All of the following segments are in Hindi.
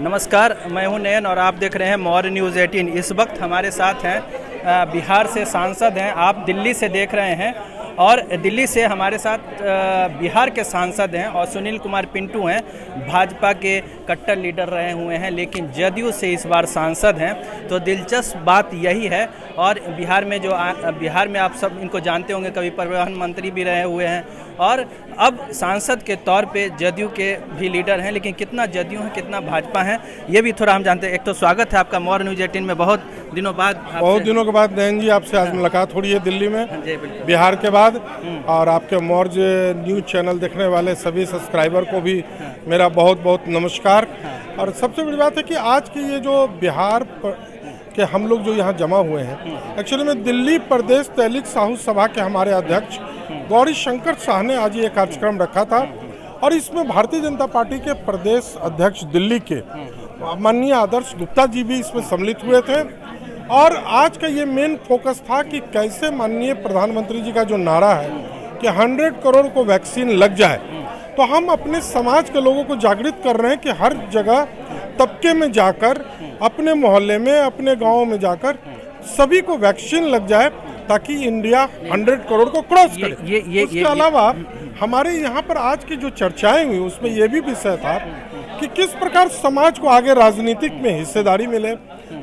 नमस्कार, मैं हूं नयन और आप देख रहे हैं मॉर्निंग न्यूज़ 18। इस वक्त हमारे साथ हैं बिहार से सांसद हैं, आप दिल्ली से देख रहे हैं और दिल्ली से हमारे साथ बिहार के सांसद हैं और सुनील कुमार पिंटू हैं, भाजपा के कट्टर लीडर रहे हुए हैं लेकिन जदयू से इस बार सांसद हैं। तो दिलचस्प बात यही है और बिहार में आप सब इनको जानते होंगे, कभी परिवहन मंत्री भी रहे हुए हैं और अब सांसद के तौर पे जदयू के भी लीडर हैं। लेकिन कितना जदयू है कितना भाजपा है ये भी थोड़ा हम जानते हैं। एक तो स्वागत है आपका मॉर्निंग न्यूज़ 18 में, बहुत दिनों के बाद नयन जी आपसे आज मुलाकात हो रही है दिल्ली में बिहार के बाद। और आपके मौर्ज न्यूज़ चैनल देखने वाले सभी सब्सक्राइबर को भी मेरा बहुत बहुत नमस्कार। और सबसे बड़ी बात है कि आज की ये जो बिहार के हम लोग जो यहाँ जमा हुए हैं, एक्चुअली में दिल्ली प्रदेश तहलीक साहू सभा के हमारे अध्यक्ष गौरी शंकर शाह ने आज ये कार्यक्रम रखा था और इसमें भारतीय जनता पार्टी के प्रदेश अध्यक्ष दिल्ली के माननीय आदर्श गुप्ता जी भी इसमें सम्मिलित हुए थे। और आज का ये मेन फोकस था कि कैसे माननीय प्रधानमंत्री जी का जो नारा है कि 100 करोड़ को वैक्सीन लग जाए, तो हम अपने समाज के लोगों को जागृत कर रहे हैं कि हर जगह तबके में जाकर, अपने मोहल्ले में, अपने गाँव में जाकर सभी को वैक्सीन लग जाए ताकि इंडिया 100 करोड़ को क्रॉस करे। उसके अलावा हमारे यहाँ पर आज की जो चर्चाएं हुई उसमें यह भी विषय था कि किस प्रकार समाज को आगे राजनीतिक में हिस्सेदारी मिले,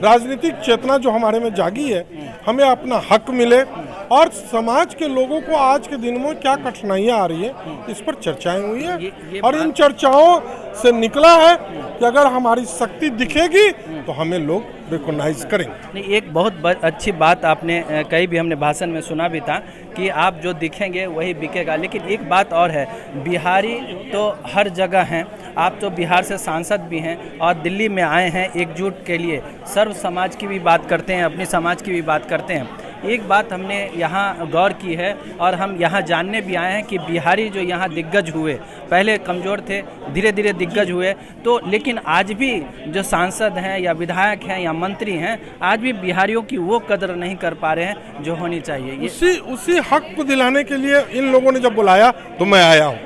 राजनीतिक चेतना जो हमारे में जागी है, हमें अपना हक मिले और समाज के लोगों को आज के दिन में क्या कठिनाइयाँ आ रही है इस पर चर्चाएं हुई है। और इन चर्चाओं से निकला है कि अगर हमारी शक्ति दिखेगी तो हमें लोग रिकॉग्नाइज करेंगे। नहीं, एक बहुत अच्छी बात आपने कही भी, हमने भाषण में सुना भी था कि आप जो दिखेंगे वही बिकेगा। लेकिन एक बात और है, बिहारी तो हर जगह हैं, आप तो बिहार से सांसद भी हैं और दिल्ली में आए हैं एकजुट के लिए, सर्व समाज की भी बात करते हैं, अपनी समाज की भी बात करते हैं। एक बात हमने यहाँ गौर की है और हम यहाँ जानने भी आए हैं कि बिहारी जो यहाँ दिग्गज हुए, पहले कमज़ोर थे, धीरे धीरे दिग्गज हुए, तो लेकिन आज भी जो सांसद हैं या विधायक हैं या मंत्री हैं, आज भी बिहारियों की वो कदर नहीं कर पा रहे हैं जो होनी चाहिए। उसी हक को दिलाने के लिए इन लोगों ने जब बुलाया तो मैं आया हूँ।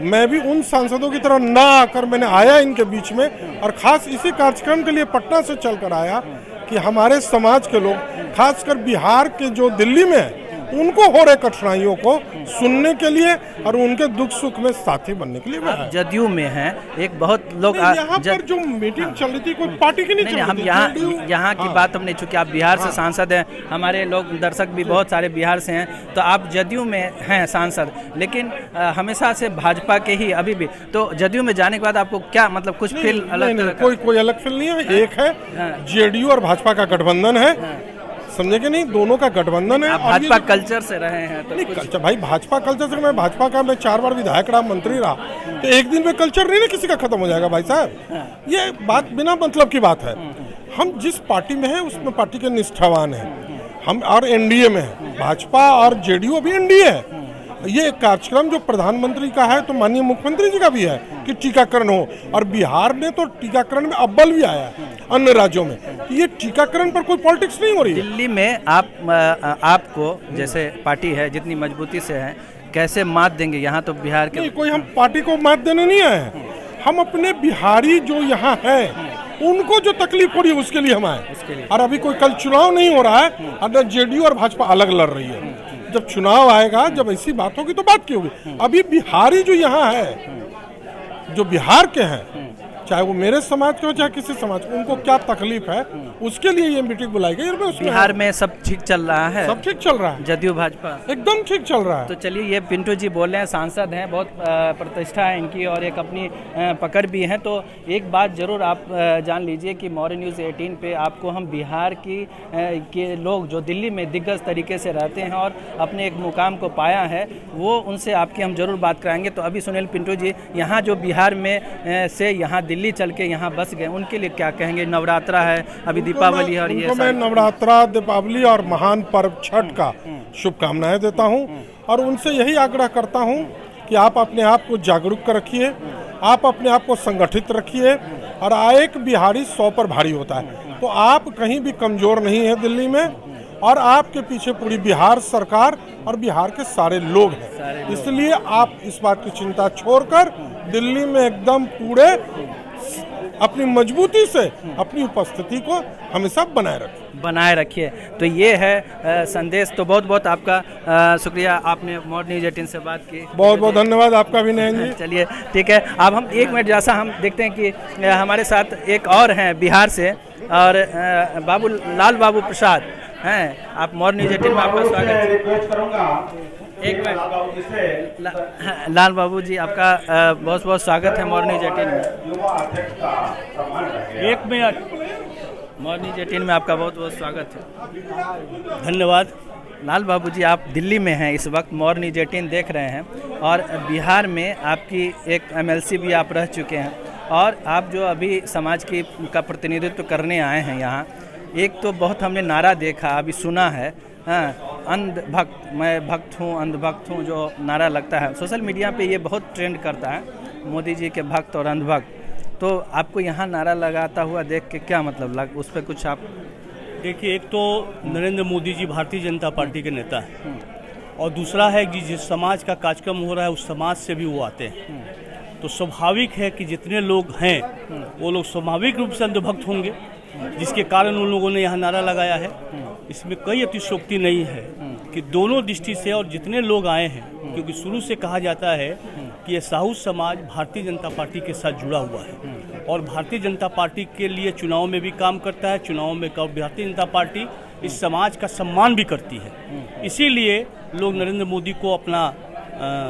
मैं भी उन सांसदों की तरह ना आकर मैंने आया इनके बीच में और ख़ास इसी कार्यक्रम के लिए पटना से चल कर आया कि हमारे समाज के लोग, खासकर बिहार के जो दिल्ली में है, उनको हो रहे कठिनाइयों को सुनने के लिए और उनके दुख सुख में साथी बनने के लिए। जदयू में हैं एक बहुत लोग यहाँ पर जो मीटिंग चल रही थी कोई पार्टी की नहीं चल रही, हम यहाँ की बात हमने, चूंकि आप बिहार से सांसद हैं, हमारे लोग दर्शक भी बहुत सारे बिहार से हैं, तो आप जदयू में हैं सांसद, लेकिन हमेशा से भाजपा के ही अभी भी। तो जदयू में जाने के बाद आपको क्या मतलब कुछ फील अलग? कोई अलग फील नहीं है। एक है जेडीयू और भाजपा का गठबंधन है, समझे कि नहीं, दोनों का गठबंधन है। भाजपा कल्चर से रहे हैं तो नहीं, भाई भाजपा कल्चर से, मैं 4 बार विधायक रहा, मंत्री रहा, तो एक दिन में कल्चर नहीं ना किसी का खत्म हो जाएगा भाई साहब। ये बात बिना मतलब की बात है। हम जिस पार्टी में हैं उसमें पार्टी के निष्ठावान हैं हम, और एनडीए में है भाजपा और जेडीयू अभी एनडीए है। ये कार्यक्रम जो प्रधानमंत्री का है तो माननीय मुख्यमंत्री जी का भी है कि टीकाकरण हो, और बिहार ने तो टीकाकरण में अव्वल भी आया है अन्य राज्यों में। ये टीकाकरण पर कोई पॉलिटिक्स नहीं हो रही है। दिल्ली में आपको जैसे पार्टी है, जितनी मजबूती से है, कैसे मात देंगे? यहाँ तो बिहार के कोई हम पार्टी को मात देने नहीं आए हैं, हम अपने बिहारी जो यहाँ है उनको जो तकलीफ हो रही है उसके लिए हम आए। और अभी कोई कल चुनाव नहीं हो रहा है और जेडीयू और भाजपा अलग लड़ रही है। जब चुनाव आएगा, जब ऐसी बात होगी तो बात की होगी। अभी बिहारी जो यहाँ है, जो बिहार के हैं, चाहे वो मेरे समाज के हो चाहे किसी समाज के, उनको क्या तकलीफ है उसके लिए ये मीटिंग बुलाई गई। बिहार में सब ठीक चल रहा है, सब ठीक चल रहा है, जदयू भाजपा एकदम ठीक चल रहा है। तो चलिए, ये पिंटू जी बोल रहे हैं, सांसद हैं, बहुत प्रतिष्ठा है इनकी और एक अपनी पकड़ भी है। तो एक बात जरूर आप जान लीजिए कि मॉर्निंग न्यूज़ 18 पे आपको हम बिहार के लोग जो दिल्ली में दिग्गज तरीके से रहते हैं और अपने एक मुकाम को पाया है, वो उनसे आपकी हम जरूर बात कराएंगे। तो अभी सुनील पिंटू जी, यहाँ जो बिहार में से यहाँ दिल्ली चल के यहाँ बस गए, उनके लिए क्या कहेंगे? नवरात्रा है, अभी दीपावली है, और ये मैं नवरात्रा, दीपावली और महान पर्व छठ का शुभकामनाएं देता हूँ और उनसे यही आग्रह करता हूँ कि आप अपने आप को जागरूक रखिए, आप अपने आप को संगठित रखिए। और एक बिहारी 100 पर भारी होता है, तो आप कहीं भी कमजोर नहीं है दिल्ली में, और आपके पीछे पूरी बिहार सरकार और बिहार के सारे लोग हैं। इसलिए आप इस बात की चिंता छोड़कर दिल्ली में एकदम पूरे अपनी मजबूती से अपनी उपस्थिति को हमेशा बनाए रखिए। तो ये है संदेश। तो बहुत बहुत आपका शुक्रिया, आपने मॉर्निंग न्यूज़ 18 से बात की। बहुत बहुत धन्यवाद आपका भी नयन जी। चलिए ठीक है, अब हम 1 मिनट जैसा हम देखते हैं कि हमारे साथ एक और हैं बिहार से, और लाल बाबू प्रसाद हैं। आप मॉर्निंग न्यूज़ 18 में आपका स्वागत है। 1 मिनट लाल बाबू जी, आपका बहुत बहुत स्वागत है मॉर्निंग न्यूज़ 18 में। 1 मिनट मॉर्निंग न्यूज़ 18 में आपका बहुत बहुत स्वागत है। धन्यवाद। लाल बाबू जी, आप दिल्ली में हैं इस वक्त, मॉर्निंग न्यूज़ 18 देख रहे हैं, और बिहार में आपकी एक MLC भी आप रह चुके हैं, और आप जो अभी समाज का प्रतिनिधित्व करने आए हैं यहाँ, एक तो बहुत हमने नारा देखा, अभी सुना है, हाँ, अंधभक्त, मैं भक्त हूँ, अंधभक्त हूँ, जो नारा लगता है सोशल मीडिया पे, ये बहुत ट्रेंड करता है, मोदी जी के भक्त और अंधभक्त। तो आपको यहाँ नारा लगाता हुआ देख के क्या मतलब उस पर कुछ आप? देखिए, एक तो नरेंद्र मोदी जी भारतीय जनता पार्टी के नेता हैं, और दूसरा है कि जिस समाज का कार्यक्रम हो रहा है उस समाज से भी वो आते हैं, तो स्वाभाविक है कि जितने लोग हैं वो लोग स्वाभाविक रूप से अंधभक्त होंगे, जिसके कारण उन लोगों ने यहाँ नारा लगाया है। इसमें कोई अतिशयोक्ति नहीं है कि दोनों दृष्टि से, और जितने लोग आए हैं, क्योंकि शुरू से कहा जाता है कि ये साहू समाज भारतीय जनता पार्टी के साथ जुड़ा हुआ है, और भारतीय जनता पार्टी के लिए चुनाव में भी काम करता है, चुनाव में भारतीय जनता पार्टी इस समाज का सम्मान भी करती है। इसीलिए लोग नरेंद्र मोदी को अपना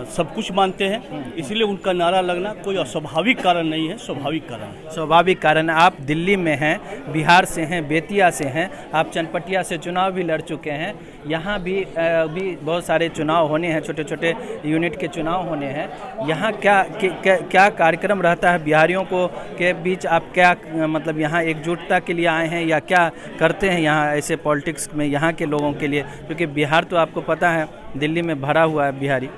सब कुछ मानते हैं, इसलिए उनका नारा लगना कोई अस्वाभाविक कारण नहीं है, स्वाभाविक कारण है। स्वाभाविक कारण। आप दिल्ली में हैं, बिहार से हैं, बेतिया से हैं, आप चनपटिया से चुनाव भी लड़ चुके हैं, यहाँ भी बहुत सारे चुनाव होने हैं, छोटे छोटे यूनिट के चुनाव होने हैं। यहाँ क्या कार्यक्रम रहता है बिहारियों को के बीच? आप क्या मतलब यहाँ एकजुटता के लिए आए हैं, या क्या करते हैं यहाँ ऐसे पॉलिटिक्स में यहाँ के लोगों के लिए? क्योंकि बिहार तो आपको पता है दिल्ली में भरा हुआ है बिहारी।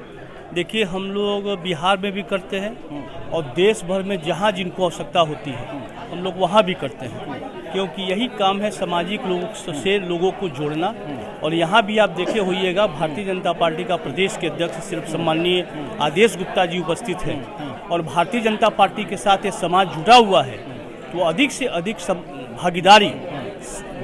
देखिए, हम लोग बिहार में भी करते हैं, और देश भर में जहाँ जिनको आवश्यकता होती है हम लोग वहाँ भी करते हैं, क्योंकि यही काम है सामाजिक लोगों से लोगों को जोड़ना। और यहाँ भी आप देखे होइएगा, भारतीय जनता पार्टी का प्रदेश के अध्यक्ष सिर्फ सम्माननीय आदेश गुप्ता जी उपस्थित हैं, और भारतीय जनता पार्टी के साथ ये समाज जुड़ा हुआ है, तो अधिक से अधिक भागीदारी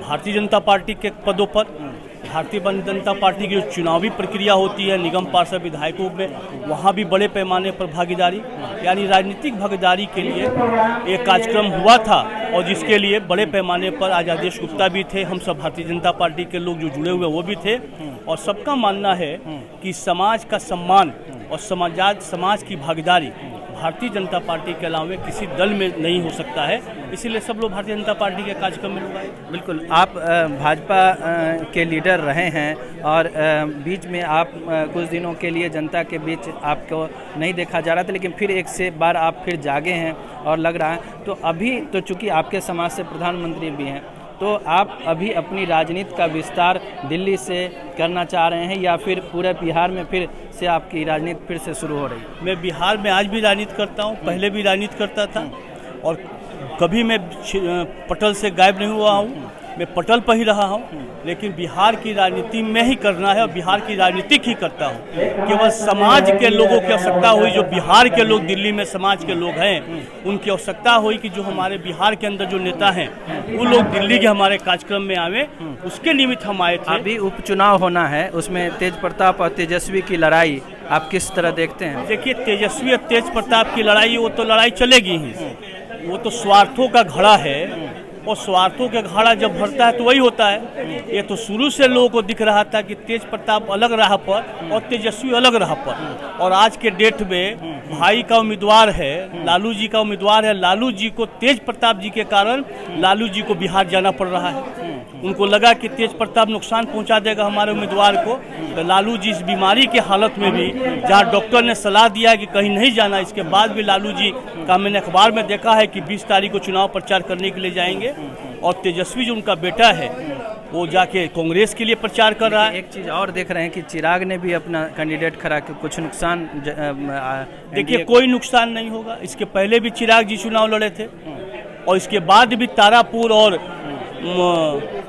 भारतीय जनता पार्टी के पदों पर, भारतीय जनता पार्टी की जो चुनावी प्रक्रिया होती है निगम पार्षद विधायकों में, वहाँ भी बड़े पैमाने पर भागीदारी, यानी राजनीतिक भागीदारी के लिए एक कार्यक्रम हुआ था, और जिसके लिए बड़े पैमाने पर आज आदेश गुप्ता भी थे, हम सब भारतीय जनता पार्टी के लोग जो जुड़े हुए वो भी थे, और सबका मानना है कि समाज का सम्मान और समाज की भागीदारी भारतीय जनता पार्टी के अलावा किसी दल में नहीं हो सकता है, इसीलिए सब लोग भारतीय जनता पार्टी के कार्यक्रम में लोग आए। बिल्कुल, आप भाजपा के लीडर रहे हैं, और बीच में आप कुछ दिनों के लिए जनता के बीच आपको नहीं देखा जा रहा था, लेकिन फिर एक से बार आप फिर जागे हैं और लग रहा है। तो अभी तो चूँकि आपके समाज से प्रधानमंत्री भी हैं, तो आप अभी अपनी राजनीति का विस्तार दिल्ली से करना चाह रहे हैं, या फिर पूरे बिहार में फिर से आपकी राजनीति फिर से शुरू हो रही है? मैं बिहार में आज भी राजनीति करता हूँ, पहले भी राजनीति करता था, और कभी मैं पटल से गायब नहीं हुआ हूँ, मैं पटल पर ही रहा हूँ, लेकिन बिहार की राजनीति में ही करना है, और बिहार की राजनीति ही करता हूँ। केवल समाज के लोगों की आवश्यकता हुई, जो बिहार के लोग दिल्ली में समाज के लोग हैं, उनकी आवश्यकता हुई कि जो हमारे बिहार के अंदर जो नेता हैं वो लोग दिल्ली के हमारे कार्यक्रम में आवे, उसके निमित्त हम आए थे। अभी उपचुनाव होना है, उसमें तेज प्रताप और तेजस्वी की लड़ाई आप किस तरह देखते हैं? देखिए, तेजस्वी और तेज प्रताप की लड़ाई, वो तो लड़ाई चलेगी ही, वो तो स्वार्थों का घड़ा है, और स्वार्थों के घड़ा जब भरता है तो वही होता है। ये तो शुरू से लोगों को दिख रहा था कि तेज प्रताप अलग राह पर और तेजस्वी अलग राह पर, और आज के डेट में भाई का उम्मीदवार है, लालू जी का उम्मीदवार है, लालू जी को तेज प्रताप जी के कारण लालू जी को बिहार जाना पड़ रहा है। उनको लगा कि तेज प्रताप नुकसान पहुंचा देगा हमारे उम्मीदवार को, तो लालू जी इस बीमारी के हालत में भी, जहां डॉक्टर ने सलाह दिया कि कहीं नहीं जाना, इसके बाद भी लालू जी का मैंने अखबार में देखा है कि 20 तारीख को चुनाव प्रचार करने के लिए जाएंगे, और तेजस्वी जो उनका बेटा है वो जाके कांग्रेस के लिए प्रचार कर रहा है। एक चीज़ और देख रहे हैं कि चिराग ने भी अपना कैंडिडेट खड़ा किया, कुछ नुकसान? देखिए, कोई नुकसान नहीं होगा। इसके पहले भी चिराग जी चुनाव लड़े थे, और इसके बाद भी तारापुर और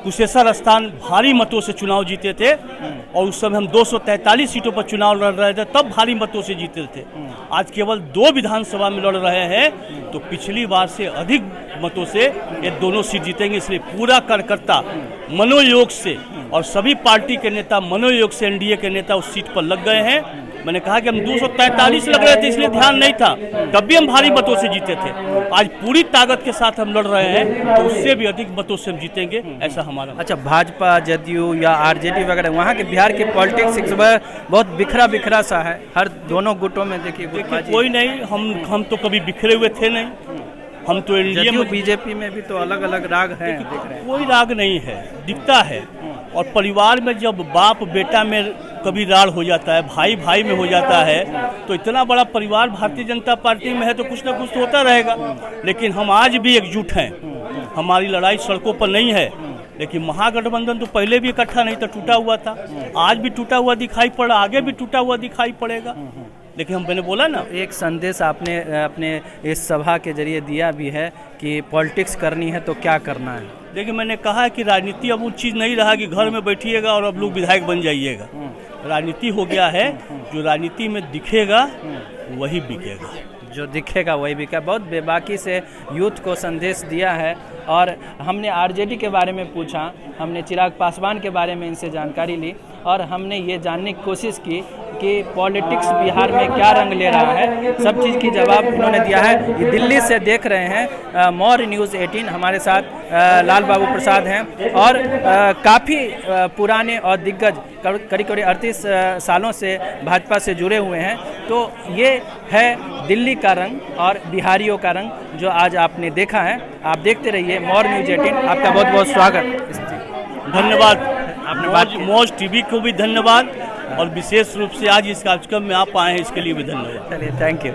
कुशेश्वर स्थान भारी मतों से चुनाव जीते थे, और उस समय हम 243 सीटों पर चुनाव लड़ रहे थे, तब भारी मतों से जीते थे। आज केवल 2 विधानसभा में लड़ रहे हैं, तो पिछली बार से अधिक मतों से ये दोनों सीट जीतेंगे। इसलिए पूरा कार्यकर्ता मनोयोग से और सभी पार्टी के नेता मनोयोग से एनडीए के नेता उस सीट पर लग गए हैं। मैंने कहा कि हम 243 लग रहे थे, इसलिए ध्यान नहीं था, तब भी हम भारी मतों से जीते थे। आज पूरी ताकत के साथ हम लड़ रहे हैं, तो उससे भी अधिक मतों से हम जीतेंगे, ऐसा हमारा। अच्छा, भाजपा, जदयू या आरजेडी वगैरह, वहाँ के बिहार की पॉलिटिक्स इस बार बहुत बिखरा बिखरा सा है, हर दोनों गुटों में देखिए कोई नहीं, हम तो कभी बिखरे हुए थे नहीं, हम तो एनडीए में। बीजेपी में भी तो अलग अलग राग हैं, कोई राग नहीं है, दिखता है। और परिवार में जब बाप बेटा में कभी राड़ हो जाता है, भाई भाई में हो जाता है, तो इतना बड़ा परिवार भारतीय जनता पार्टी में है तो कुछ ना कुछ तो होता रहेगा। लेकिन हम आज भी एकजुट हैं, हमारी लड़ाई सड़कों पर नहीं है। लेकिन महागठबंधन तो पहले भी इकट्ठा नहीं था, टूटा हुआ था, आज भी टूटा हुआ दिखाई पड़ा, आगे भी टूटा हुआ दिखाई पड़ेगा। लेकिन मैंने बोला ना, एक संदेश आपने अपने इस सभा के जरिए दिया भी है कि पॉलिटिक्स करनी है तो क्या करना है। देखिए, मैंने कहा है कि राजनीति अब वो चीज़ नहीं रहा कि घर में बैठिएगा और अब लोग विधायक बन जाइएगा। राजनीति हो गया है, जो राजनीति में दिखेगा वही बिकेगा, जो दिखेगा वही बिका। बहुत बेबाकी से यूथ को संदेश दिया है। और हमने आरजेडी के बारे में पूछा, हमने चिराग पासवान के बारे में इनसे जानकारी ली और हमने ये जानने की कोशिश की कि पॉलिटिक्स बिहार में क्या रंग ले रहा है। सब चीज़ की जवाब इन्होंने दिया है। ये दिल्ली से देख रहे हैं मौर्य न्यूज़ 18, हमारे साथ लाल बाबू प्रसाद हैं और काफ़ी पुराने और दिग्गज करीब 38 सालों से भाजपा से जुड़े हुए हैं। तो ये है दिल्ली का रंग और बिहारियों का रंग जो आज आपने देखा है। आप देखते रहिए मौर्य न्यूज़ 18। आपका बहुत बहुत स्वागत। धन्यवाद, आपने मौज टीवी को भी धन्यवाद, और विशेष रूप से आज इस कार्यक्रम में आप आए हैं इसके लिए भी धन्यवाद। चलिए, थैंक यू।